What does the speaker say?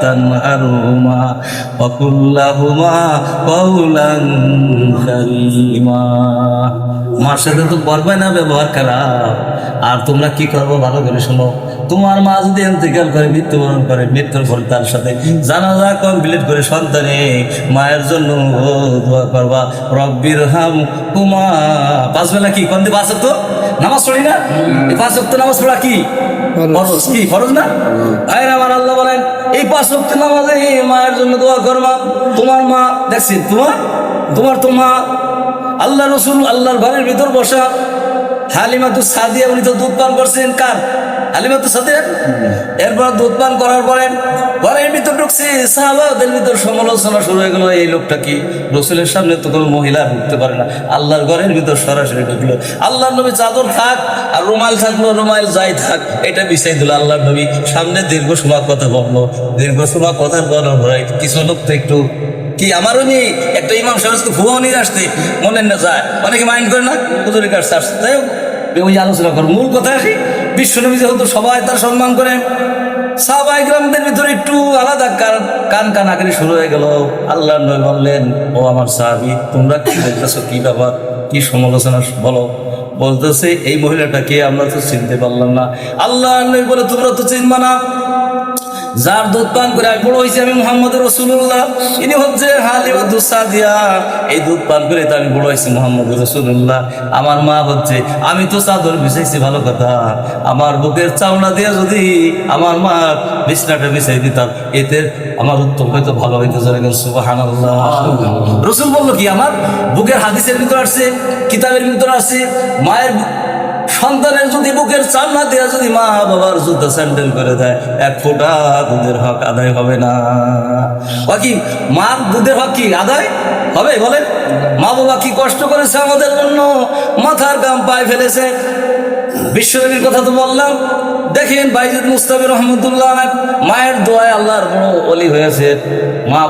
তানহারহুমা ওয়া কুল লাহুমা কাওলান কারীমা। মার সাথে তো করবে না ব্যবহার খারাপ, আর তোমরা কি করবো ভালো করে শোনো। তোমার মা যদি ইন্তেকাল করে, মৃত্যুবরণ করে, মৃত্যুর পরে তার সাথে জানাজা কমপ্লিট করে সন্তানে মায়ের জন্য দোয়া করবা, রব্বির হাম কুমা। পাঁচ বেলা কি কোন পাঁচ ওয়াক্ত নামাজ পড়ি না? এই পাঁচ ওয়াক্ত নামাজ পড়া কি ফরজ? কি ফরজ না? আরে আমার আল্লাহ বলেন এই পাঁচ ওয়াক্ত নামাজে মায়ের জন্য দোয়া করবা। তোমার মা দেখছি, তোমার তো মা আল্লাহ রসুল আল্লাহর ঘরের ভিতর বসা হালিমাতুস সাদিয়া, উনি তো দুধ পান করছেন। কার? হালিমাতুস সাদিয়া। এরপর দুধ পান করার পরে ঘরের ভিতর ঢুকছে, সাহাবাদের ভিতর সমালোচনা শুরু হয়ে গেল, এই লোকটা কি রসুলের সামনে তো কোনো মহিলা ঢুকতে পারে না, আল্লাহর ঘরের ভিতর সরাসরি ঢুকলো। আল্লাহর নবী চাদর থাক আর রুমাল থাকলো, রুমাল যাই থাক, এটা বিছাই দিল। আল্লাহর নবী সামনে দীর্ঘ সময় কথা বললো। দীর্ঘ সময় কথা বলার পরে কিছু লোক তো একটু কি, আমারও নেই একটা ইমাম সাহেব ভুয়াও নিয়ে আসতে মনে না যায়, অনেকে মাইন্ড করে না, হুজুরের কাছে আসছে। তাই ওই আলোচনা কর, মূল কথা আসি। বিশ্বনবী যেহেতু সবাই তার সম্মান করে, সাহাবায়ে কিরামদের ভিতরে একটু আলাদা কান কানাকানি শুরু হয়ে গেল। আল্লাহর নবী বললেন, ও আমার সাহাবী, তোমরা কি বলতেছো, কি ব্যাপার, কি সমালোচনা বলো। বলতেছে এই মহিলাটাকে আমরা তো চিনতে পারলাম না। আল্লাহর নবী বলে, তোমরা তো চিনবা না, যার দুধ পান করে আমি বড় হয়েছি, আমি মুহাম্মদ রাসূলুল্লাহ, ইনি হচ্ছে হালিমাতুস সাদিয়া। এই দুধ পান করে তো আমি বড় হয়েছি মুহাম্মদ রাসূলুল্লাহ। আমার মা বলছে, আমি তো চাদর বিছাইছি, ভালো কথা, আমার বুকের চাওনা দিয়ে যদি আমার মা বিছনাটা বিছাই দিতাম, এতে আমার উত্তম হয়তো ভালো হইতে চলে গেল। সুবহানাল্লাহ। রসুল বললো কি, আমার বুকের হাদিসের ভিতর আসছে, কিতাবের ভিতর আসছে, মায়ের সন্তানের যদি বুকের চামড়া দিয়ে যদি মা বাবার জুতা স্যান্ডেল করে দেয়, এক ফোঁটা দুধের হক আদায় হবে না। কি মার দুধের হক কি আদায় হবে বলেন? মা বাবা কি কষ্ট করেছে আমাদের জন্য, মাথার গাম পায়ে ফেলেছে। বিশ্বনবীর কথা তো বললাম, দেখেন বাইজিদ মুস্তাফি রহমতুল্লাহ মায়ের দোয়ায় আল্লাহর বড় ওলি হয়েছে। মা